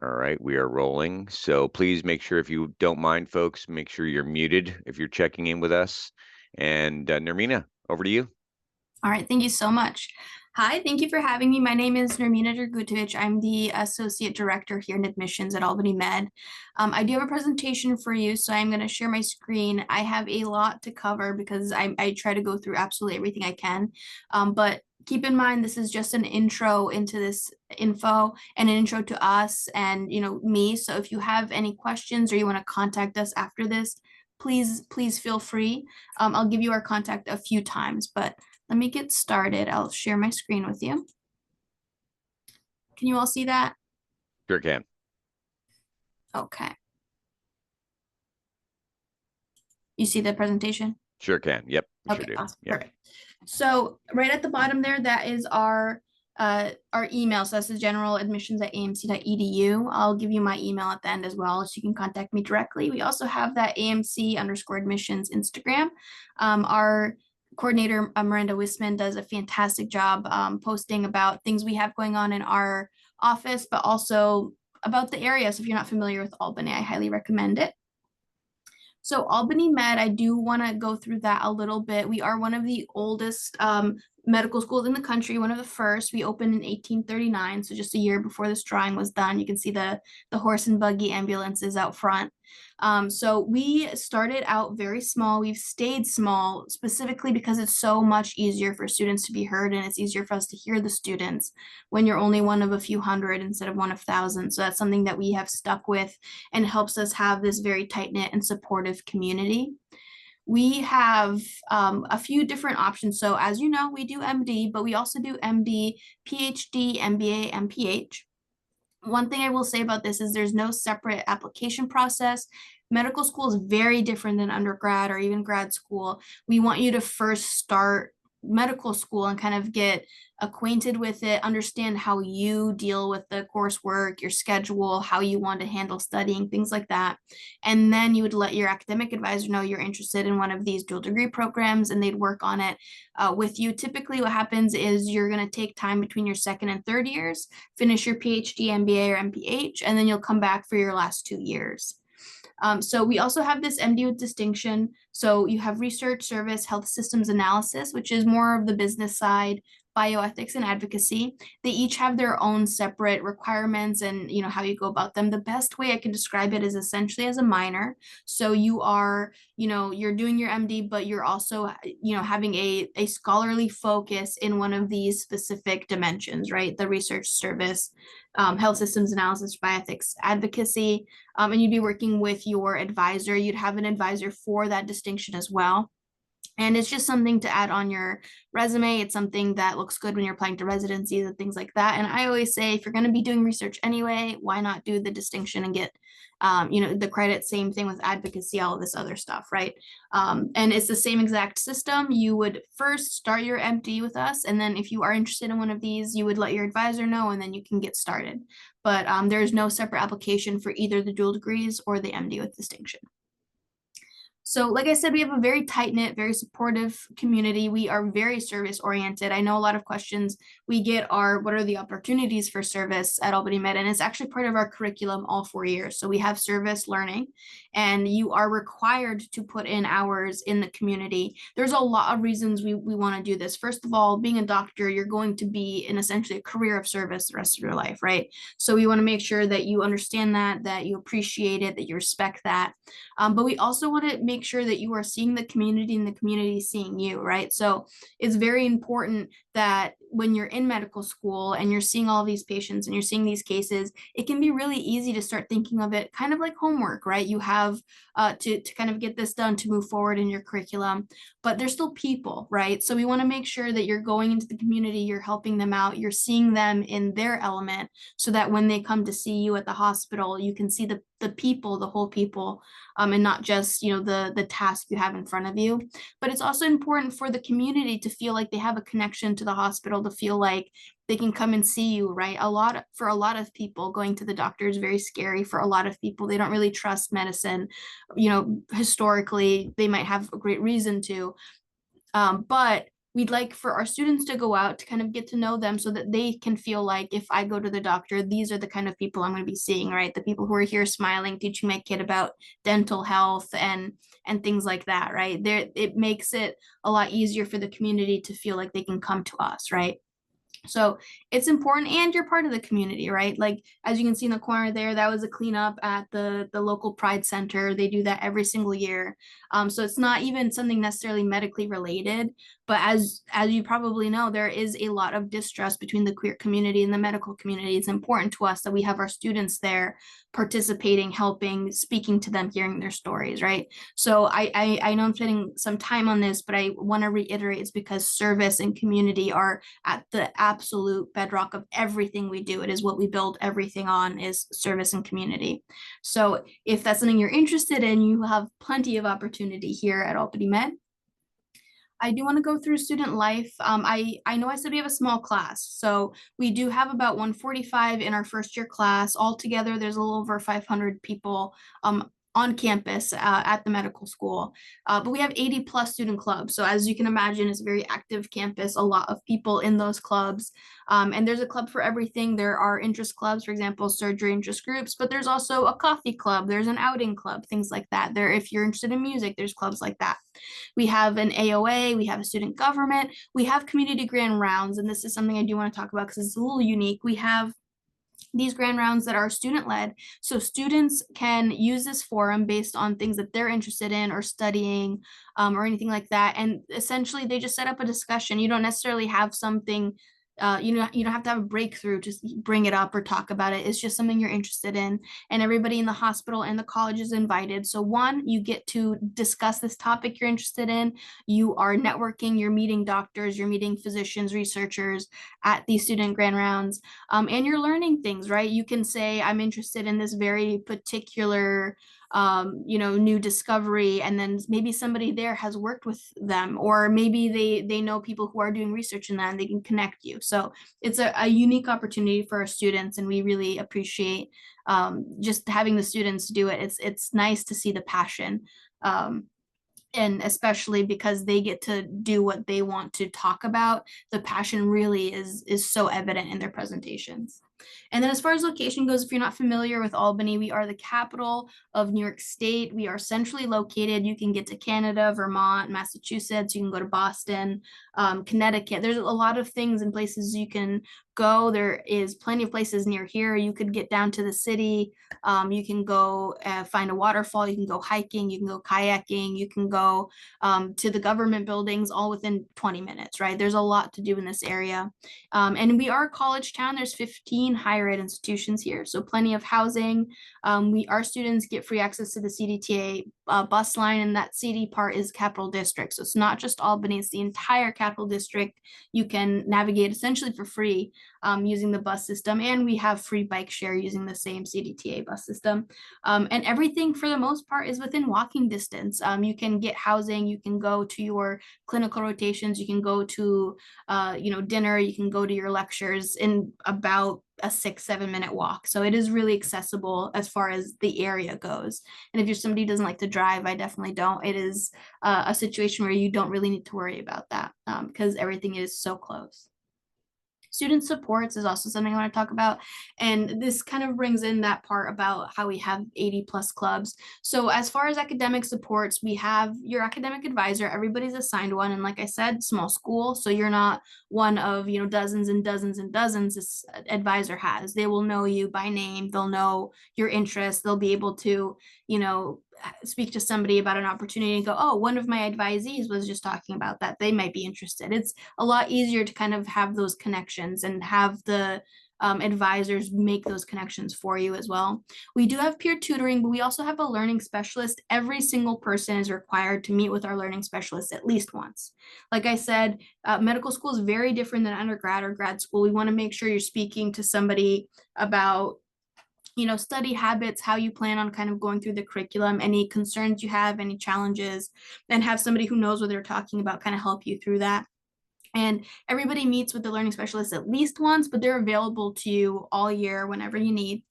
All right, we are rolling. So please make sure, if you don't mind, folks, make sure you're muted if you're checking in with us. And Nermina, over to you. All right, thank you so much. Hi, thank you for having me. My name is Nermina Durgutovic. I'm the Associate Director here in Admissions at Albany Med. I do have a presentation for you, so I'm going to share my screen. I have a lot to cover because I try to go through absolutely everything I can. But keep in mind, this is just an intro into this info and an intro to us and, me. So if you have any questions or you want to contact us after this, please feel free. I'll give you our contact a few times, but let me get started. I'll share my screen with you. Can you all see that? Sure can. Okay. You see the presentation? Sure can. Yep, sure Okay, do. awesome. Yep. Perfect. So right at the bottom there, that is our email. So that's the general admissions at amc.edu. I'll give you my email at the end as well, so you can contact me directly. We also have that AMC_admissions Instagram. Our coordinator, Miranda Wisman, does a fantastic job posting about things we have going on in our office, but also about the area. So if you're not familiar with Albany, I highly recommend it. So Albany Med, I do want to go through that a little bit. We are one of the oldest medical schools in the country, one of the first. We opened in 1839, so just a year before this drawing was done. You can see the horse and buggy ambulances out front. So we started out very small. We've stayed small specifically because it's so much easier for students to be heard, and it's easier for us to hear the students when you're only one of a few hundred instead of one of thousands. So that's something that we have stuck with and helps us have this very tight-knit and supportive community. We have a few different options. So as you know, we do MD, but we also do MD, PhD, MBA, MPH. One thing I will say about this is there's no separate application process. Medical school is very different than undergrad or even grad school. We want you to first start medical school and kind of get acquainted with it, understand how you deal with the coursework, your schedule, how you want to handle studying, things like that. And then you would let your academic advisor know you're interested in one of these dual degree programs, and they'd work on it with you. Typically, what happens is you're going to take time between your second and third years, finish your PhD, MBA, or MPH, and then you'll come back for your last 2 years. So we also have this MD with distinction. So you have research, service, health systems analysis, which is more of the business side, bioethics and advocacy. They each have their own separate requirements and how you go about them. The best way I can describe it is essentially as a minor. So you are, you're doing your MD, but you're also, having a scholarly focus in one of these specific dimensions, right? The research, service, health systems analysis, bioethics, advocacy, and you'd be working with your advisor. You'd have an advisor for that distinction as well. And it's just something to add on your resume. It's something that looks good when you're applying to residencies and things like that. And I always say, if you're going to be doing research anyway, why not do the distinction and get, the credit? Same thing with advocacy, all of this other stuff, right? And it's the same exact system. You would first start your MD with us, and then if you are interested in one of these, you would let your advisor know, and then you can get started. But there's no separate application for either the dual degrees or the MD with distinction. So like I said, we have a very tight-knit, very supportive community. We are very service-oriented. I know a lot of questions we get are, what are the opportunities for service at Albany Med? And it's actually part of our curriculum all 4 years. So we have service learning, and you are required to put in hours in the community. There's a lot of reasons we want to do this. First of all, being a doctor, you're going to be in essentially a career of service the rest of your life, right? So we want to make sure that you understand that you appreciate it, that you respect that. But we also want to make sure that you are seeing the community and the community seeing you, right? So it's very important that when you're in medical school and you're seeing all of these patients and you're seeing these cases, it can be really easy to start thinking of it kind of like homework, right? You have to kind of get this done to move forward in your curriculum, but they're still people, right? So we want to make sure that you're going into the community, you're helping them out, you're seeing them in their element, so that when they come to see you at the hospital, you can see the people, the whole people, and not just the task you have in front of you. But it's also important for the community to feel like they have a connection to the hospital, to feel like they can come and see you, right? For a lot of people, going to the doctor is very scary. For a lot of people, they don't really trust medicine. Historically, they might have a great reason to, but we'd like for our students to go out to kind of get to know them so that they can feel like if I go to the doctor, these are the kind of people I'm going to be seeing, right? The people who are here smiling, teaching my kid about dental health and things like that, right? There, it makes it a lot easier for the community to feel like they can come to us, right? So it's important, and you're part of the community, right? Like as you can see in the corner there, that was a cleanup at the local Pride Center. They do that every single year. So it's not even something necessarily medically related, but as you probably know, there is a lot of distrust between the queer community and the medical community. It's important to us that we have our students there participating, helping, speaking to them, hearing their stories, right? So I know I'm spending some time on this, but I want to reiterate it's because service and community are at the absolute bedrock of everything we do. It is what we build everything on, is service and community. So if that's something you're interested in, you have plenty of opportunity here at Albany Med. I do want to go through student life. I know I said we have a small class, so we do have about 145 in our first year class. Altogether, there's a little over 500 people on campus at the medical school. But we have 80 plus student clubs. So as you can imagine, it's a very active campus, a lot of people in those clubs. And there's a club for everything. There are interest clubs, for example, surgery interest groups, but there's also a coffee club, there's an outing club, things like that. There, if you're interested in music, there's clubs like that. We have an AOA, we have a student government, we have community grand rounds, and this is something I do want to talk about because it's a little unique. We have these grand rounds that are student led. So students can use this forum based on things that they're interested in or studying or anything like that. And essentially they just set up a discussion. You don't necessarily have something you don't have to have a breakthrough to bring it up or talk about it. It's just something you're interested in, and everybody in the hospital and the college is invited. So one, you get to discuss this topic you're interested in. You are networking, you're meeting doctors, you're meeting physicians, researchers at these student grand rounds, and you're learning things, right? You can say, I'm interested in this very particular new discovery, and then maybe somebody there has worked with them, or maybe they know people who are doing research in that and they can connect you. So it's a unique opportunity for our students, and we really appreciate just having the students do it. It's nice to see the passion, and especially because they get to do what they want to talk about. The passion really is so evident in their presentations. And then as far as location goes, if you're not familiar with Albany, we are the capital of New York State. We are centrally located. You can get to Canada, Vermont, Massachusetts. You can go to Boston, Connecticut. There's a lot of things and places you can go. There is plenty of places near here. You could get down to the city. You can go find a waterfall. You can go hiking. You can go kayaking. You can go to the government buildings, all within 20 minutes, right? There's a lot to do in this area. And we are a college town. There's 15 higher ed institutions here, so plenty of housing. Our students get free access to the CDTA bus line, and that CD part is Capital District. So it's not just Albany, it's the entire Capital District. You can navigate essentially for free using the bus system, and we have free bike share using the same CDTA bus system. And everything for the most part is within walking distance. You can get housing, you can go to your clinical rotations, you can go to dinner, you can go to your lectures in about a 6-7 minute walk. So it is really accessible as far as the area goes. And if you're somebody who doesn't like to drive, I definitely don't. It is a situation where you don't really need to worry about that because everything is so close. Student supports is also something I want to talk about. And this kind of brings in that part about how we have 80 plus clubs. So as far as academic supports, we have your academic advisor. Everybody's assigned one. And like I said, small school. So you're not one of, dozens and dozens and dozens this advisor has. They will know you by name. They'll know your interests. They'll be able to, speak to somebody about an opportunity and go, oh, one of my advisees was just talking about that. They might be interested. It's a lot easier to kind of have those connections and have the advisors make those connections for you as well. We do have peer tutoring, but we also have a learning specialist. Every single person is required to meet with our learning specialist at least once. Like I said, medical school is very different than undergrad or grad school. We want to make sure you're speaking to somebody about study habits, how you plan on kind of going through the curriculum, any concerns you have, any challenges, and have somebody who knows what they're talking about kind of help you through that. And everybody meets with the learning specialist at least once, but they're available to you all year whenever you need.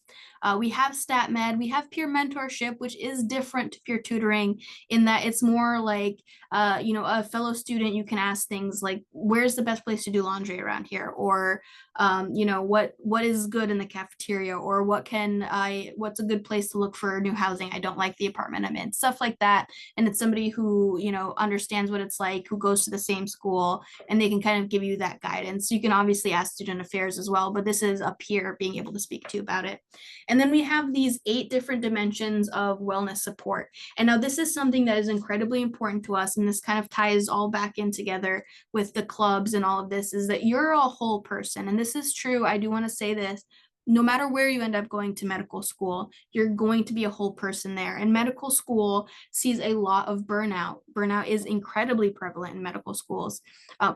We have stat med, we have peer mentorship, which is different to peer tutoring in that it's more like, a fellow student, you can ask things like, where's the best place to do laundry around here? Or, what is good in the cafeteria? Or what's a good place to look for new housing? I don't like the apartment I'm in, stuff like that. And it's somebody who, understands what it's like, who goes to the same school, and they can kind of give you that guidance. You can obviously ask student affairs as well, but this is a peer being able to speak to you about it. And then we have these 8 different dimensions of wellness support. And now this is something that is incredibly important to us. And this kind of ties all back in together with the clubs and all of this, is that you're a whole person. And this is true. I do want to say this. No matter where you end up going to medical school, you're going to be a whole person there. And medical school sees a lot of burnout. Burnout is incredibly prevalent in medical schools,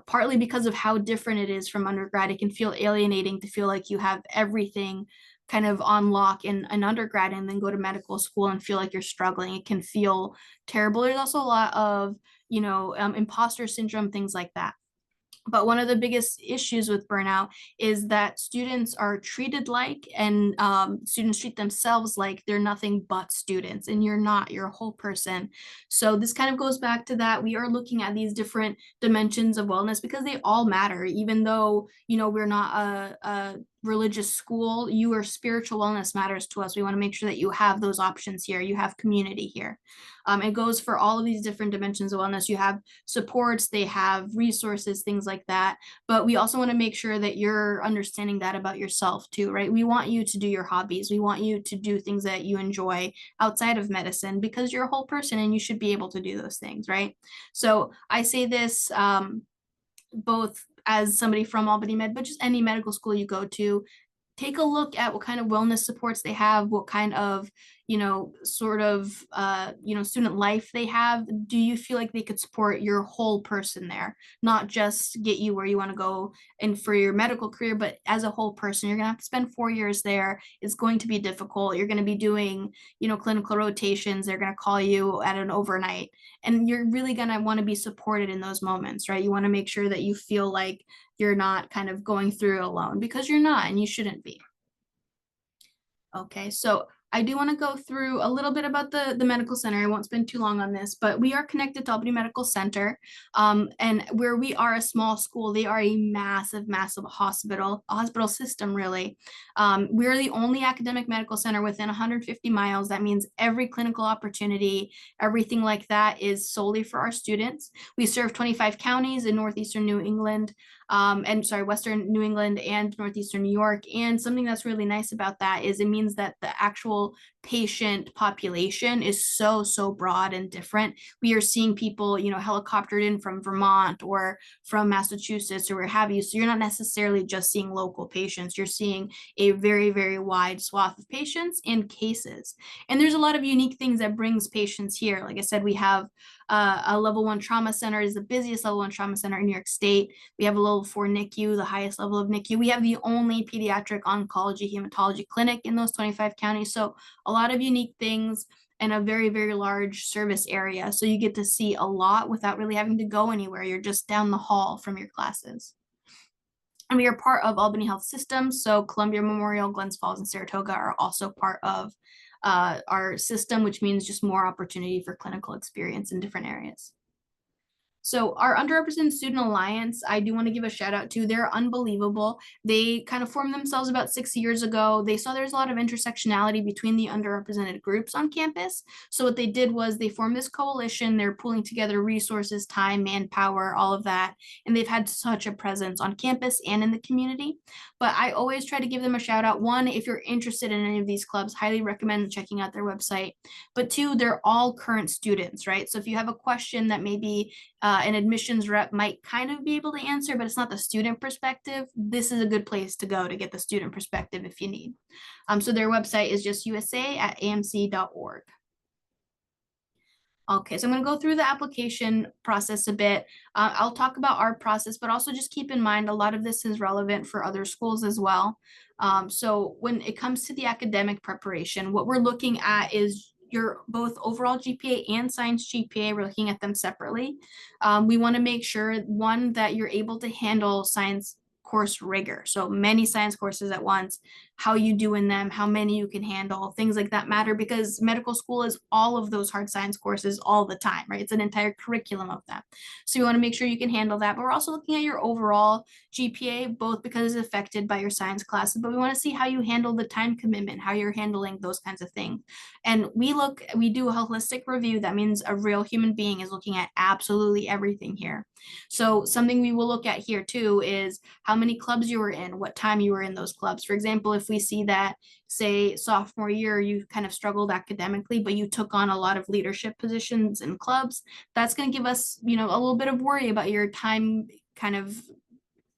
partly because of how different it is from undergrad. It can feel alienating to feel like you have everything kind of on lock in an undergrad and then go to medical school and feel like you're struggling. It can feel terrible. There's also a lot of, imposter syndrome, things like that. But one of the biggest issues with burnout is that students are treated like, and students treat themselves like they're nothing but students, and you're not, you're a whole person. So this kind of goes back to that. We are looking at these different dimensions of wellness because they all matter, even though, we're not a religious school. Your spiritual wellness matters to us. We want to make sure that you have those options here. You have community here. It goes for all of these different dimensions of wellness. You have supports, they have resources, things like that. But we also want to make sure that you're understanding that about yourself too, right? We want you to do your hobbies. We want you to do things that you enjoy outside of medicine because you're a whole person and you should be able to do those things, right? So I say this both as somebody from Albany Med, but just any medical school you go to, take a look at what kind of wellness supports they have, what kind of, student life they have. Do you feel like they could support your whole person there, not just get you where you want to go and for your medical career, but as a whole person? You're going to have to spend 4 years there. It's going to be difficult. You're going to be doing, clinical rotations. They're going to call you at an overnight, and you're really going to want to be supported in those moments, right? You want to make sure that you feel like you're not kind of going through it alone, because you're not, and you shouldn't be. Okay, so I do want to go through a little bit about the medical center. I won't spend too long on this, but we are connected to Albany Medical Center. And where we are a small school, they are a massive, massive hospital system, really. We're the only academic medical center within 150 miles. That means every clinical opportunity, everything like that is solely for our students. We serve 25 counties in northeastern New England, Western New England and northeastern New York. And something that's really nice about that is it means that the actual patient population is so, so broad and different. We are seeing people, helicoptered in from Vermont or from Massachusetts or where have you. So you're not necessarily just seeing local patients. You're seeing a very, very wide swath of patients and cases. And there's a lot of unique things that brings patients here. Like I said, we have a level 1 trauma center, is the busiest level 1 trauma center in New York State. We have a level 4 NICU, the highest level of NICU. We have the only pediatric oncology hematology clinic in those 25 counties. So a lot of unique things and a very, very large service area. So you get to see a lot without really having to go anywhere. You're just down the hall from your classes. And we are part of Albany Health System. So Columbia Memorial, Glens Falls, and Saratoga are also part of our system, which means just more opportunity for clinical experience in different areas. So our Underrepresented Student Alliance, I do want to give a shout out to. They're unbelievable. They kind of formed themselves about 6 years ago. They saw there's a lot of intersectionality between the underrepresented groups on campus. So what they did was they formed this coalition. They're pulling together resources, time, manpower, all of that. And they've had such a presence on campus and in the community. But I always try to give them a shout out. One, if you're interested in any of these clubs, highly recommend checking out their website. But two, they're all current students, right? So if you have a question that maybe an admissions rep might kind of be able to answer, but it's not the student perspective, this is a good place to go to get the student perspective if you need. So their website is just usa@amc.org. Okay, so I'm going to go through the application process a bit. I'll talk about our process, but also just keep in mind a lot of this is relevant for other schools as well. So when it comes to the academic preparation, what we're looking at is your both overall GPA and science GPA. We're looking at them separately. We want to make sure, one, that you're able to handle science course rigor. So many science courses at once, how you do in them, how many you can handle, things like that matter, because medical school is all of those hard science courses all the time, right? It's an entire curriculum of them. So you want to make sure you can handle that. But we're also looking at your overall GPA, both because it's affected by your science classes, but we want to see how you handle the time commitment, how you're handling those kinds of things. And we do a holistic review. That means a real human being is looking at absolutely everything here. So something we will look at here too is how many clubs you were in, what time you were in those clubs. For example, if we see that, say, sophomore year, you kind of struggled academically, but you took on a lot of leadership positions in clubs, that's going to give us, a little bit of worry about your time kind of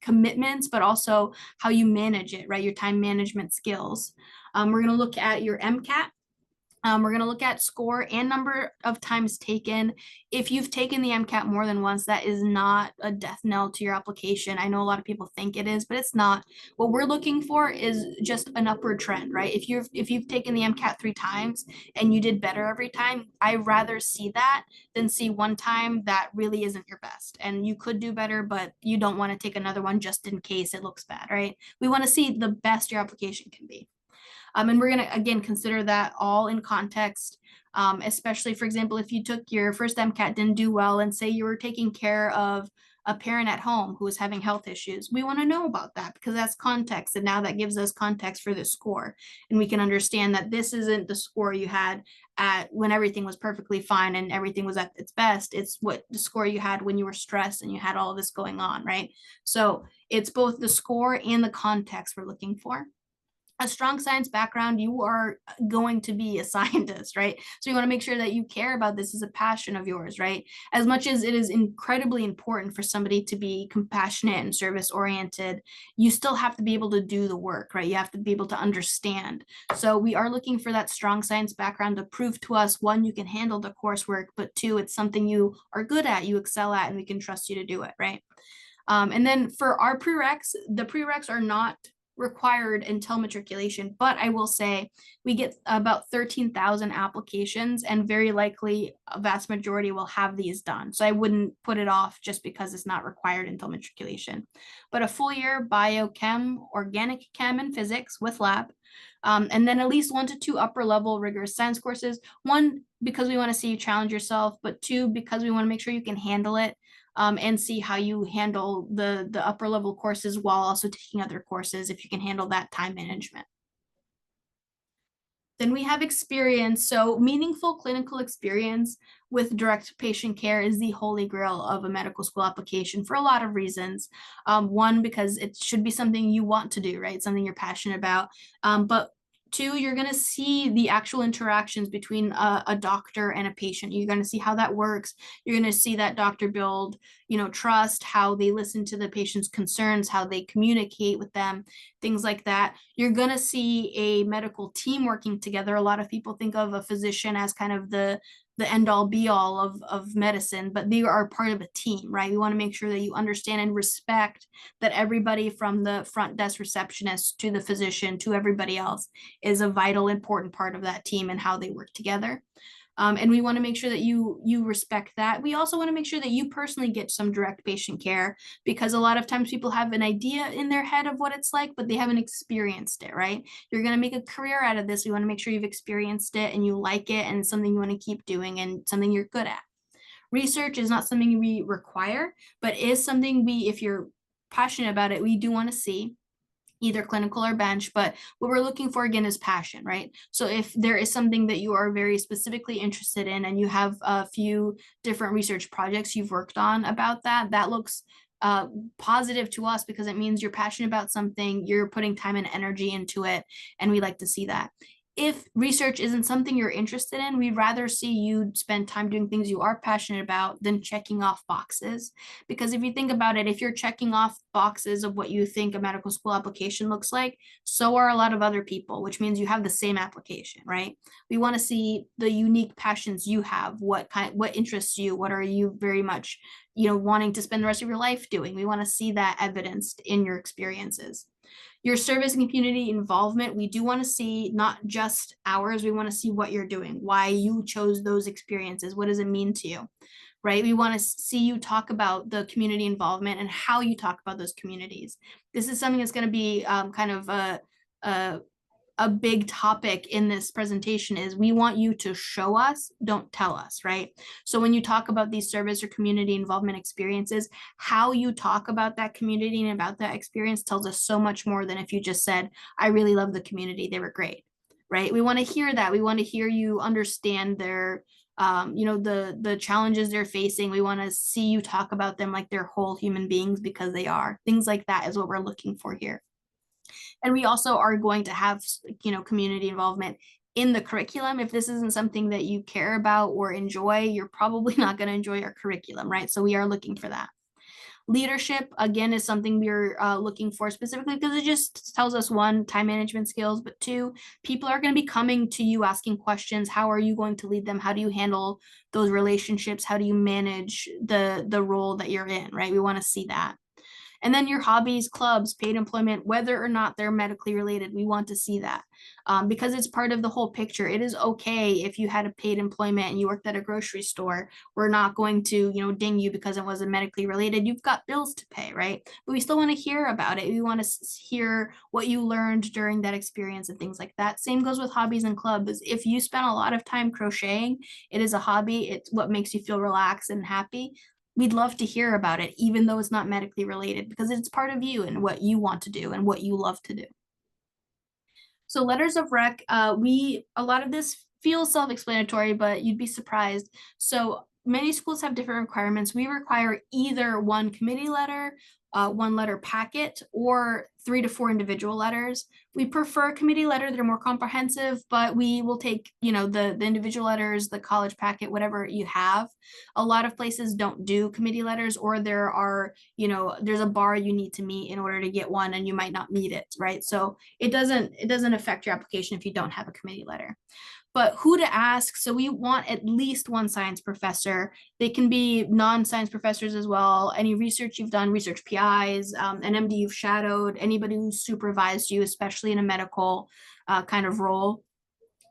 commitments, but also how you manage it, right? Your time management skills. We're going to look at your MCAT. We're going to look at score and number of times taken. If you've taken the MCAT more than once, that is not a death knell to your application. I know a lot of people think it is, but it's not. What we're looking for is just an upward trend, right? If you've taken the MCAT 3 times and you did better every time, I'd rather see that than see one time that really isn't your best. And you could do better, but you don't want to take another one just in case it looks bad, right? We want to see the best your application can be. And we're going to, again, consider that all in context, especially, for example, if you took your first MCAT, didn't do well, and say you were taking care of a parent at home who was having health issues. We want to know about that because that's context. And now that gives us context for the score. And we can understand that this isn't the score you had at when everything was perfectly fine and everything was at its best. It's what the score you had when you were stressed and you had all of this going on, right? So it's both the score and the context we're looking for. A strong science background, you are going to be a scientist, right? So you want to make sure that you care about this as a passion of yours, right? As much as it is incredibly important for somebody to be compassionate and service oriented, you still have to be able to do the work, right? You have to be able to understand. So we are looking for that strong science background to prove to us, one, you can handle the coursework, but two, it's something you are good at, you excel at, and we can trust you to do it, right? And then for our prereqs, the prereqs are not required until matriculation, but I will say we get about 13,000 applications and very likely a vast majority will have these done. So I wouldn't put it off just because it's not required until matriculation. But a full year biochem, organic chem, and physics with lab. And then at least 1 to 2 upper level rigorous science courses. One, because we want to see you challenge yourself, but two, because we want to make sure you can handle it. And see how you handle the upper level courses while also taking other courses, if you can handle that time management. Then we have experience. So meaningful clinical experience with direct patient care is the holy grail of a medical school application for a lot of reasons. One, because it should be something you want to do, right? Something you're passionate about. But two, you're going to see the actual interactions between a doctor and a patient. You're going to see how that works. You're going to see that doctor build, trust, how they listen to the patient's concerns, how they communicate with them, things like that. You're going to see a medical team working together. A lot of people think of a physician as kind of the end all be all of medicine, but they are part of a team, right? We want to make sure that you understand and respect that everybody from the front desk receptionist to the physician to everybody else is a vital, important part of that team and how they work together. And we want to make sure that you respect that. We also want to make sure that you personally get some direct patient care, because a lot of times people have an idea in their head of what it's like, but they haven't experienced it, right? You're going to make a career out of this. We want to make sure you've experienced it and you like it and something you want to keep doing and something you're good at. Research is not something we require, but is something if you're passionate about it, we do want to see, either clinical or bench. But what we're looking for again is passion, right? So if there is something that you are very specifically interested in and you have a few different research projects you've worked on about that looks positive to us, because it means you're passionate about something, you're putting time and energy into it, and we like to see that. If research isn't something you're interested in, we'd rather see you spend time doing things you are passionate about than checking off boxes. Because if you think about it, if you're checking off boxes of what you think a medical school application looks like, so are a lot of other people, which means you have the same application, right? We want to see the unique passions you have, what interests you, what are you very much, wanting to spend the rest of your life doing. We want to see that evidenced in your experiences. Your service and community involvement, we do want to see not just hours, we want to see what you're doing, why you chose those experiences, what does it mean to you, right? We want to see you talk about the community involvement and how you talk about those communities. This is something that's going to be kind of a a big topic in this presentation is we want you to show us, don't tell us, right? So when you talk about these service or community involvement experiences, how you talk about that community and about that experience tells us so much more than if you just said, I really love the community, they were great, right? We want to hear that. We want to hear you understand their the challenges they're facing. We want to see you talk about them like they're whole human beings, because they are. Things like that is what we're looking for here. And we also are going to have, community involvement in the curriculum. If this isn't something that you care about or enjoy, you're probably not going to enjoy our curriculum, right? So we are looking for that. Leadership, again, is something we're looking for specifically because it just tells us, one, time management skills, but two, people are going to be coming to you asking questions. How are you going to lead them? How do you handle those relationships? How do you manage the role that you're in, right? We want to see that. And then your hobbies, clubs, paid employment, whether or not they're medically related, we want to see that because it's part of the whole picture. It is okay if you had a paid employment and you worked at a grocery store. We're not going to, ding you because it wasn't medically related. You've got bills to pay, right? But we still want to hear about it. We want to hear what you learned during that experience and things like that. Same goes with hobbies and clubs. If you spend a lot of time crocheting, it is a hobby. It's what makes you feel relaxed and happy. We'd love to hear about it, even though it's not medically related, because it's part of you and what you want to do and what you love to do. So letters of rec, a lot of this feels self-explanatory, but you'd be surprised. So many schools have different requirements. We require either one committee letter, one letter packet, or 3 to 4 individual letters. We prefer a committee letter that are more comprehensive, but we will take, the individual letters, the college packet, whatever you have. A lot of places don't do committee letters, or there are, there's a bar you need to meet in order to get one, and you might not meet it, right? So it doesn't affect your application if you don't have a committee letter. But who to ask? So we want at least one science professor. They can be non-science professors as well. Any research you've done, research PIs, an MD you've shadowed, anybody who's supervised you, especially in a medical kind of role.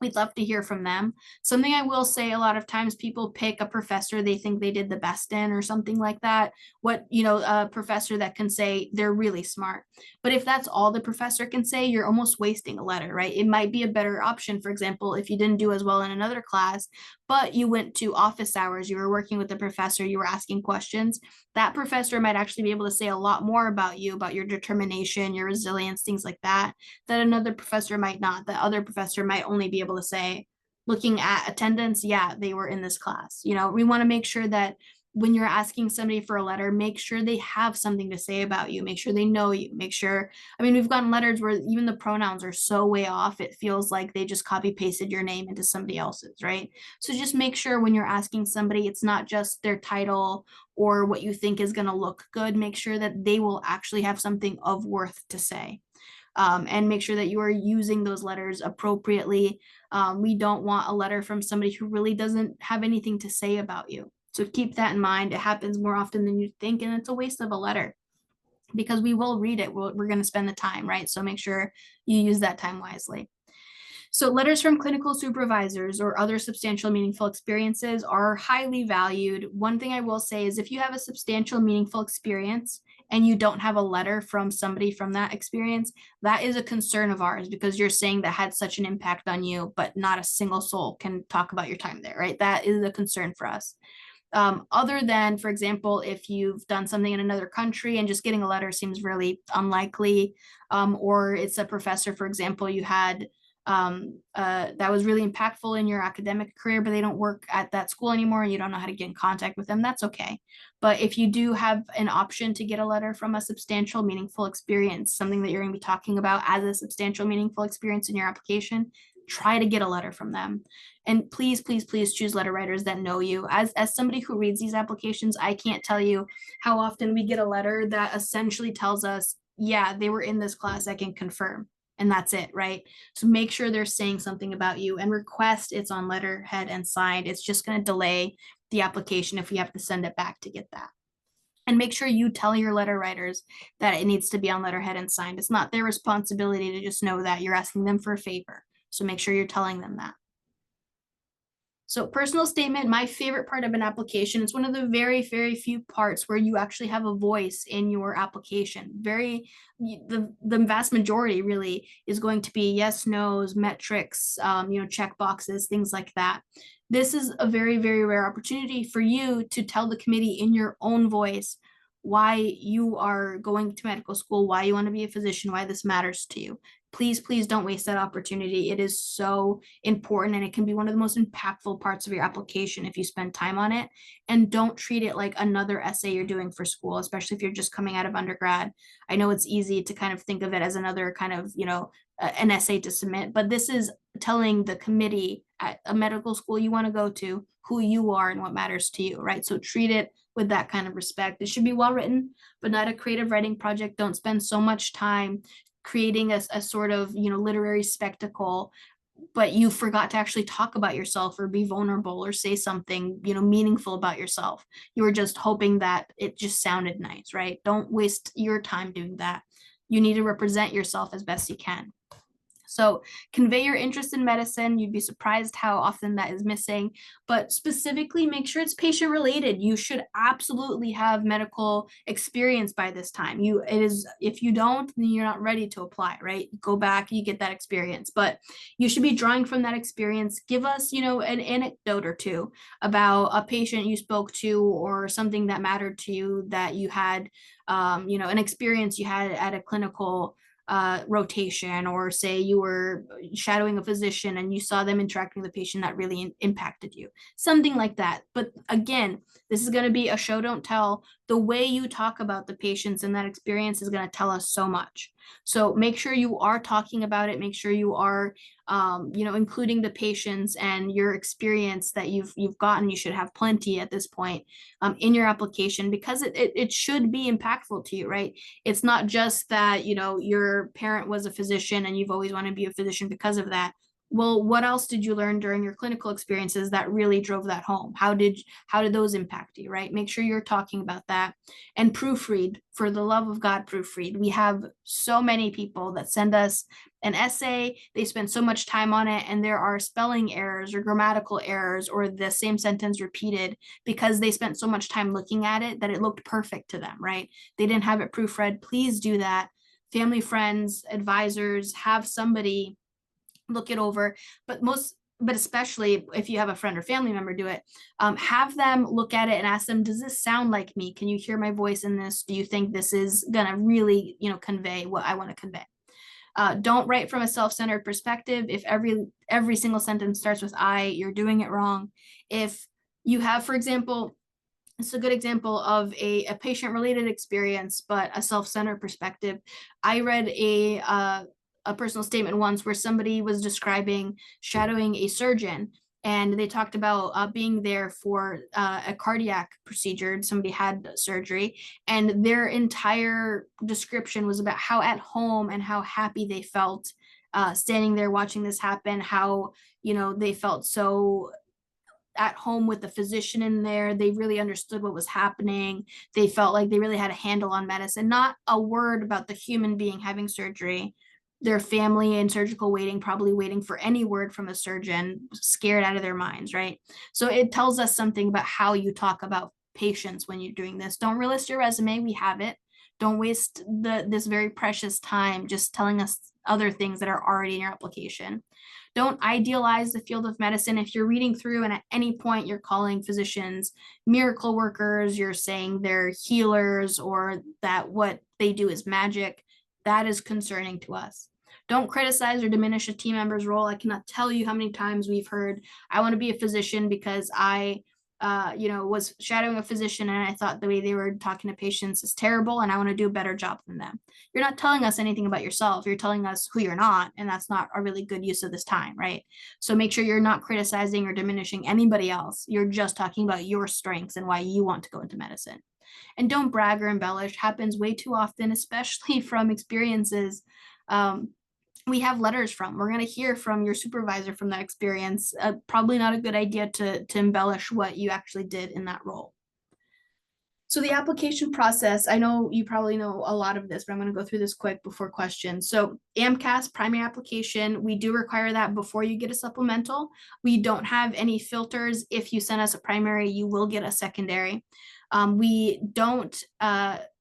We'd love to hear from them. Something I will say, a lot of times people pick a professor they think they did the best in or something like that. A professor that can say they're really smart. But if that's all the professor can say, you're almost wasting a letter, right? It might be a better option, for example, if you didn't do as well in another class, but you went to office hours, you were working with the professor, you were asking questions, that professor might actually be able to say a lot more about you, about your determination, your resilience, things like that, that another professor might not. The other professor might only be able to say, looking at attendance, yeah, they were in this class. We want to make sure that when you're asking somebody for a letter, make sure they have something to say about you, make sure they know you, make sure, we've gotten letters where even the pronouns are so way off, it feels like they just copy pasted your name into somebody else's, right? So just make sure when you're asking somebody, it's not just their title or what you think is going to look good. Make sure that they will actually have something of worth to say. And make sure that you are using those letters appropriately. We don't want a letter from somebody who really doesn't have anything to say about you. So keep that in mind. It happens more often than you think, and it's a waste of a letter because we will read it. We're going to spend the time, right? So make sure you use that time wisely. So letters from clinical supervisors or other substantial meaningful experiences are highly valued. One thing I will say is if you have a substantial meaningful experience and you don't have a letter from somebody from that experience, that is a concern of ours because you're saying that had such an impact on you, but not a single soul can talk about your time there, right? That is a concern for us. Other than, for example, if you've done something in another country and just getting a letter seems really unlikely, or it's a professor, for example, you had that was really impactful in your academic career, but they don't work at that school anymore and you don't know how to get in contact with them, that's okay. But if you do have an option to get a letter from a substantial, meaningful experience, something that you're going to be talking about as a substantial, meaningful experience in your application, try to get a letter from them. And please, please, please choose letter writers that know you. As somebody who reads these applications, I can't tell you how often we get a letter that essentially tells us, yeah, they were in this class, I can confirm. And that's it, right? So make sure they're saying something about you and request it's on letterhead and signed. It's just going to delay the application if we have to send it back to get that. And make sure you tell your letter writers that it needs to be on letterhead and signed. It's not their responsibility to just know that you're asking them for a favor. So make sure you're telling them that. So personal statement, my favorite part of an application, it's one of the very, very few parts where you actually have a voice in your application. The vast majority really is going to be yes, no's, metrics, check boxes, things like that. This is a very, very rare opportunity for you to tell the committee in your own voice why you are going to medical school, why you want to be a physician, why this matters to you. Please, please don't waste that opportunity. It is so important, and it can be one of the most impactful parts of your application if you spend time on it. And don't treat it like another essay you're doing for school, especially if you're just coming out of undergrad. I know it's easy to kind of think of it as another kind of, an essay to submit, but this is telling the committee at a medical school you want to go to who you are and what matters to you, right? So treat it with that kind of respect. It should be well written, but not a creative writing project. Don't spend so much time creating a sort of literary spectacle, but you forgot to actually talk about yourself or be vulnerable or say something meaningful about yourself. You were just hoping that it just sounded nice, right? Don't waste your time doing that. You need to represent yourself as best you can. So convey your interest in medicine. You'd be surprised how often that is missing, but specifically make sure it's patient related. You should absolutely have medical experience by this time. If you don't, then you're not ready to apply, right? Go back, you get that experience, but you should be drawing from that experience. Give us, an anecdote or two about a patient you spoke to or something that mattered to you that you had, an experience you had at a clinical rotation, or say you were shadowing a physician and you saw them interacting with the patient that really impacted you, something like that. But again, this is going to be a show don't tell. The way you talk about the patients and that experience is going to tell us so much. So make sure you are talking about it. Make sure you are including the patients and your experience that you've gotten. You should have plenty at this point in your application, because it should be impactful to you, right? It's not just that your parent was a physician and you've always wanted to be a physician because of that. Well, what else did you learn during your clinical experiences that really drove that home? How did those impact you, right? Make sure you're talking about that. And proofread, for the love of God, proofread. We have so many people that send us an essay, they spend so much time on it, and there are spelling errors or grammatical errors or the same sentence repeated because they spent so much time looking at it that it looked perfect to them, right? They didn't have it proofread. Please do that. Family, friends, advisors, have somebody look it over, but especially if you have a friend or family member do it, have them look at it and ask them, does this sound like me? Can you hear my voice in this? Do you think this is gonna really convey what I want to convey? Don't write from a self-centered perspective. If every single sentence starts with I, you're doing it wrong. If you have, for example, it's a good example of a patient-related experience, but a self-centered perspective. I read a personal statement once where somebody was describing shadowing a surgeon, and they talked about being there for a cardiac procedure. Somebody had surgery, and their entire description was about how at home and how happy they felt standing there watching this happen, how they felt so at home with the physician in there. They really understood what was happening. They felt like they really had a handle on medicine. Not a word about the human being having surgery, their family in surgical waiting, probably waiting for any word from a surgeon, scared out of their minds, right? So it tells us something about how you talk about patients when you're doing this. Don't relist your resume. We have it. Don't waste this very precious time just telling us other things that are already in your application. Don't idealize the field of medicine. If you're reading through and at any point you're calling physicians miracle workers, you're saying they're healers or that what they do is magic, that is concerning to us. Don't criticize or diminish a team member's role. I cannot tell you how many times we've heard, I want to be a physician because I was shadowing a physician and I thought the way they were talking to patients is terrible and I want to do a better job than them. You're not telling us anything about yourself. You're telling us who you're not, and that's not a really good use of this time, right? So make sure you're not criticizing or diminishing anybody else. You're just talking about your strengths and why you want to go into medicine. And don't brag or embellish. Happens way too often, especially from experiences we have letters from. We're going to hear from your supervisor from that experience. Probably not a good idea to embellish what you actually did in that role. So the application process, I know you probably know a lot of this, but I'm going to go through this quick before questions. So AMCAS primary application, we do require that before you get a supplemental. We don't have any filters. If you send us a primary, you will get a secondary. We don't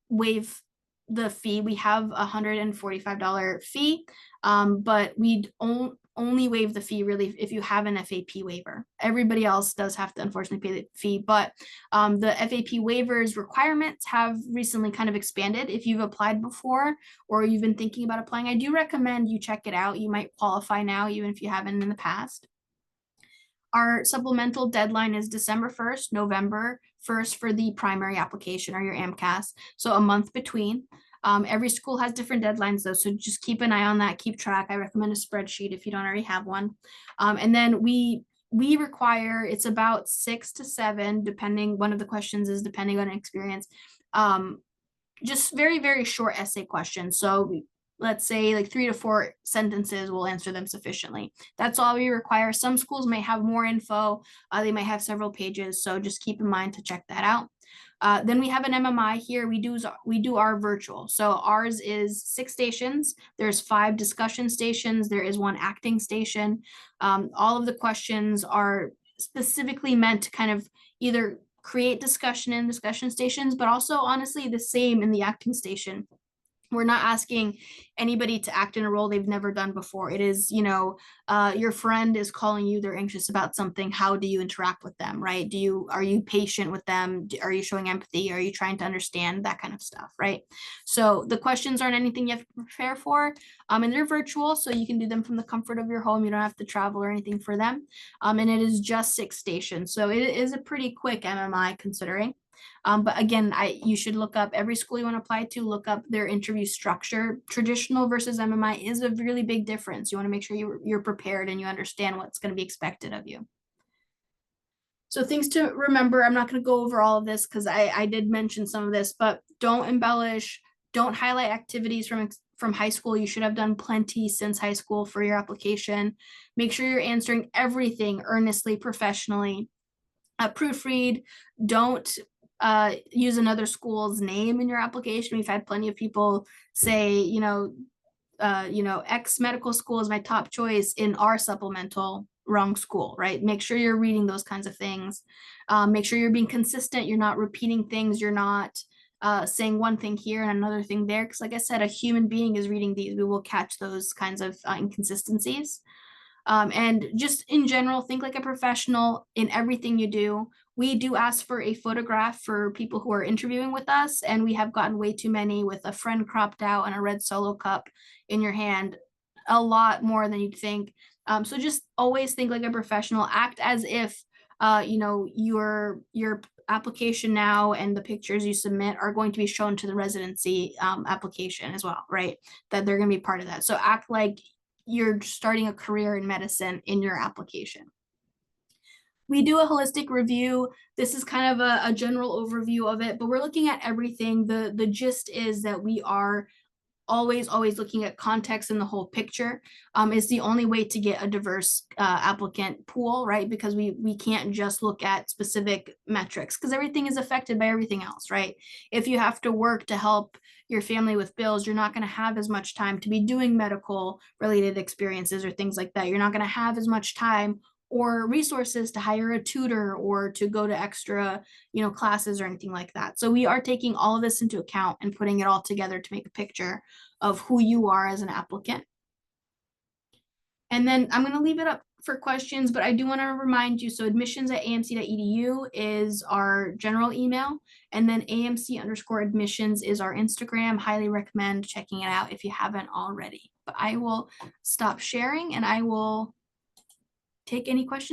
waive the fee. We have a $145 fee, but we only waive the fee really if you have an FAP waiver. Everybody else does have to unfortunately pay the fee, but the FAP waivers requirements have recently kind of expanded. If you've applied before or you've been thinking about applying, I do recommend you check it out. You might qualify now, even if you haven't in the past. Our supplemental deadline is December 1st, November 1st for the primary application or your AMCAS. So a month between. Every school has different deadlines though, so just keep an eye on that, keep track. I recommend a spreadsheet if you don't already have one. And then we require, it's about 6 to 7, depending, one of the questions is depending on experience. Just very, very short essay questions. So let's say like 3 to 4 sentences will answer them sufficiently. That's all we require. Some schools may have more info. They might have several pages. So just keep in mind to check that out. Then we have an MMI here. We do our virtual. So ours is 6 stations. There's 5 discussion stations. There is 1 acting station. All of the questions are specifically meant to kind of either create discussion in discussion stations, but also honestly the same in the acting station. We're not asking anybody to act in a role they've never done before. It is, your friend is calling you, they're anxious about something. How do you interact with them, right? Are you patient with them? Are you showing empathy? Are you trying to understand that kind of stuff, right? So the questions aren't anything you have to prepare for. And they're virtual, so you can do them from the comfort of your home. You don't have to travel or anything for them. And it is just 6 stations. So it is a pretty quick MMI considering. But again, you should look up every school you want to apply to, look up their interview structure. Traditional versus MMI is a really big difference. You want to make sure you're prepared and you understand what's going to be expected of you. So things to remember, I'm not going to go over all of this because I did mention some of this, but don't embellish, don't highlight activities from high school. You should have done plenty since high school for your application. Make sure you're answering everything earnestly, professionally. Proofread, don't use another school's name in your application. We've had plenty of people say, X medical school is my top choice in our supplemental, wrong school, right? Make sure you're reading those kinds of things. Make sure you're being consistent. You're not repeating things. You're not saying one thing here and another thing there. Because like I said, a human being is reading these. We will catch those kinds of inconsistencies. And just in general, think like a professional in everything you do. We do ask for a photograph for people who are interviewing with us, and we have gotten way too many with a friend cropped out and a red Solo cup in your hand, a lot more than you'd think. So just always think like a professional, act as if your application now and the pictures you submit are going to be shown to the residency application as well, right? That they're going to be part of that. So act like you're starting a career in medicine in your application. We do a holistic review. This is kind of a general overview of it, but we're looking at everything. The gist is that we are always looking at context in the whole picture. Is the only way to get a diverse applicant pool, right? Because we can't just look at specific metrics because everything is affected by everything else, right? If you have to work to help your family with bills, you're not going to have as much time to be doing medical related experiences or things like that. You're not going to have as much time or resources to hire a tutor or to go to extra, classes or anything like that. So we are taking all of this into account and putting it all together to make a picture of who you are as an applicant. And then I'm going to leave it up for questions, but I do want to remind you, so admissions@amc.edu is our general email, and then AMC_admissions is our Instagram. Highly recommend checking it out if you haven't already. But I will stop sharing and I will take any questions.